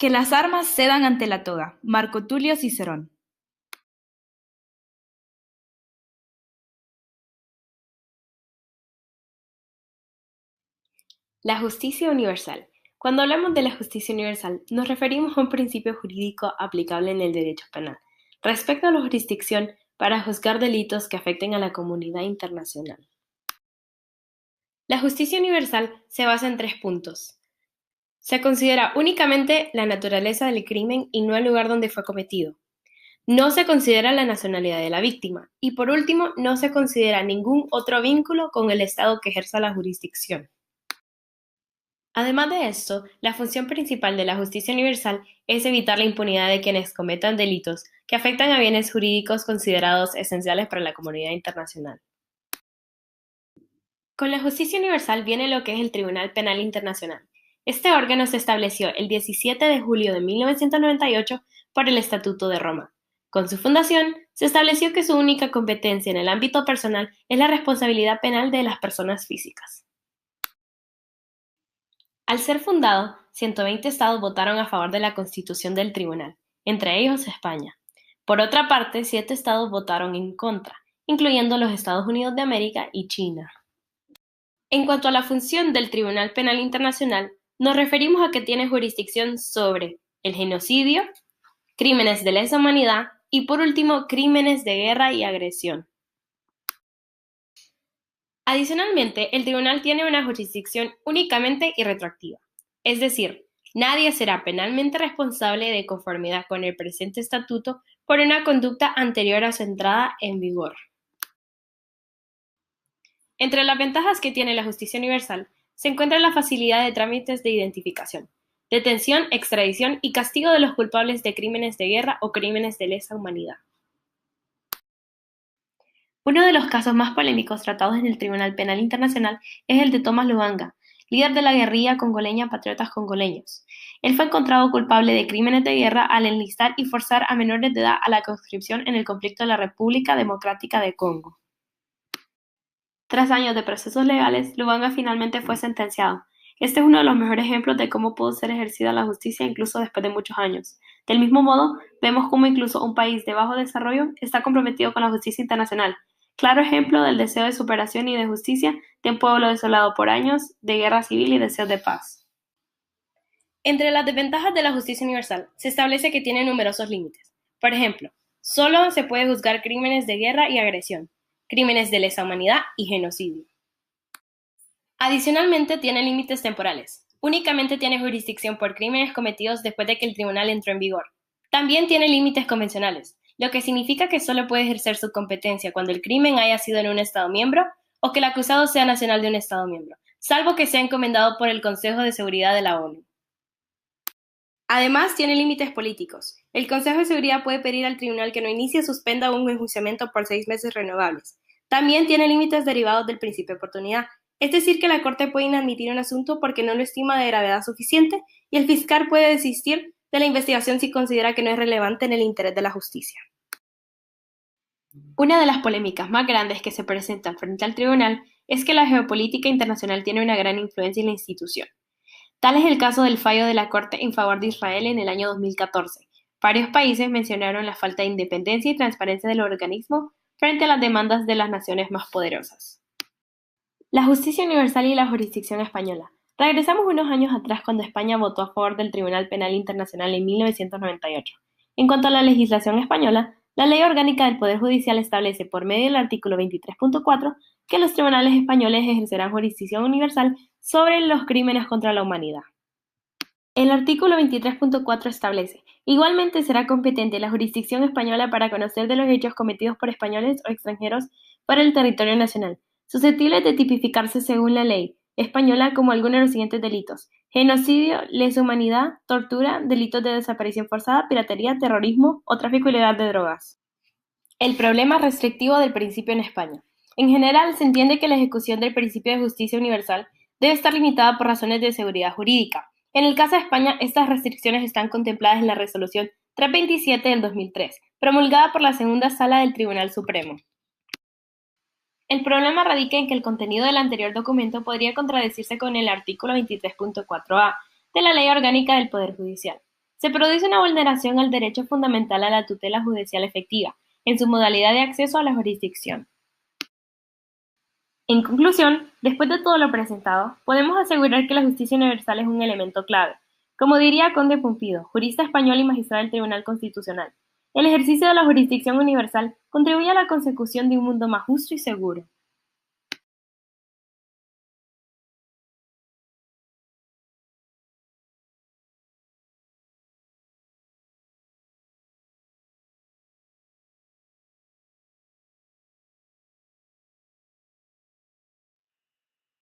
Que las armas cedan ante la toga. Marco Tulio Cicerón. La justicia universal. Cuando hablamos de la justicia universal, nos referimos a un principio jurídico aplicable en el derecho penal, respecto a la jurisdicción para juzgar delitos que afecten a la comunidad internacional. La justicia universal se basa en 3 puntos. Se considera únicamente la naturaleza del crimen y no el lugar donde fue cometido. No se considera la nacionalidad de la víctima. Y por último, no se considera ningún otro vínculo con el Estado que ejerza la jurisdicción. Además de esto, la función principal de la justicia universal es evitar la impunidad de quienes cometan delitos que afectan a bienes jurídicos considerados esenciales para la comunidad internacional. Con la justicia universal viene lo que es el Tribunal Penal Internacional. Este órgano se estableció el 17 de julio de 1998 por el Estatuto de Roma. Con su fundación, se estableció que su única competencia en el ámbito personal es la responsabilidad penal de las personas físicas. Al ser fundado, 120 estados votaron a favor de la constitución del tribunal, entre ellos España. Por otra parte, 7 estados votaron en contra, incluyendo los Estados Unidos de América y China. En cuanto a la función del Tribunal Penal Internacional, nos referimos a que tiene jurisdicción sobre el genocidio, crímenes de lesa humanidad y, por último, crímenes de guerra y agresión. Adicionalmente, el tribunal tiene una jurisdicción únicamente y retroactiva, es decir, nadie será penalmente responsable de conformidad con el presente estatuto por una conducta anterior a su entrada en vigor. Entre las ventajas que tiene la justicia universal se encuentra la facilidad de trámites de identificación, detención, extradición y castigo de los culpables de crímenes de guerra o crímenes de lesa humanidad. Uno de los casos más polémicos tratados en el Tribunal Penal Internacional es el de Tomás Lubanga, líder de la guerrilla congoleña Patriotas Congoleños. Él fue encontrado culpable de crímenes de guerra al enlistar y forzar a menores de edad a la conscripción en el conflicto de la República Democrática de Congo. Tras años de procesos legales, Lubanga finalmente fue sentenciado. Este es uno de los mejores ejemplos de cómo pudo ser ejercida la justicia incluso después de muchos años. Del mismo modo, vemos cómo incluso un país de bajo desarrollo está comprometido con la justicia internacional. Claro ejemplo del deseo de superación y de justicia de un pueblo desolado por años de guerra civil y deseos de paz. Entre las desventajas de la justicia universal, se establece que tiene numerosos límites. Por ejemplo, solo se puede juzgar crímenes de guerra y agresión, crímenes de lesa humanidad y genocidio. Adicionalmente, tiene límites temporales. Únicamente tiene jurisdicción por crímenes cometidos después de que el tribunal entró en vigor. También tiene límites convencionales, lo que significa que solo puede ejercer su competencia cuando el crimen haya sido en un Estado miembro o que el acusado sea nacional de un Estado miembro, salvo que sea encomendado por el Consejo de Seguridad de la ONU. Además, tiene límites políticos. El Consejo de Seguridad puede pedir al tribunal que no inicie o suspenda un enjuiciamiento por 6 meses renovables. También tiene límites derivados del principio de oportunidad, es decir, que la Corte puede inadmitir un asunto porque no lo estima de gravedad suficiente y el fiscal puede desistir de la investigación si considera que no es relevante en el interés de la justicia. Una de las polémicas más grandes que se presentan frente al tribunal es que la geopolítica internacional tiene una gran influencia en la institución. Tal es el caso del fallo de la Corte en favor de Israel en el año 2014. Varios países mencionaron la falta de independencia y transparencia del organismo frente a las demandas de las naciones más poderosas. La justicia universal y la jurisdicción española. Regresamos unos años atrás cuando España votó a favor del Tribunal Penal Internacional en 1998. En cuanto a la legislación española, la Ley Orgánica del Poder Judicial establece por medio del artículo 23.4 que los tribunales españoles ejercerán jurisdicción universal sobre los crímenes contra la humanidad. El artículo 23.4 establece: igualmente será competente la jurisdicción española para conocer de los hechos cometidos por españoles o extranjeros fuera del territorio nacional, susceptibles de tipificarse según la ley española como alguno de los siguientes delitos: genocidio, lesa humanidad, tortura, delitos de desaparición forzada, piratería, terrorismo o tráfico ilegal de drogas. El problema restrictivo del principio en España. En general, se entiende que la ejecución del principio de justicia universal debe estar limitada por razones de seguridad jurídica. En el caso de España, estas restricciones están contempladas en la Resolución 327 del 2003, promulgada por la Segunda Sala del Tribunal Supremo. El problema radica en que el contenido del anterior documento podría contradecirse con el artículo 23.4a de la Ley Orgánica del Poder Judicial. se produce una vulneración al derecho fundamental a la tutela judicial efectiva, en su modalidad de acceso a la jurisdicción. En conclusión, después de todo lo presentado, podemos asegurar que la justicia universal es un elemento clave. Como diría Conde Pumpido, jurista español y magistrado del Tribunal Constitucional, el ejercicio de la jurisdicción universal contribuye a la consecución de un mundo más justo y seguro.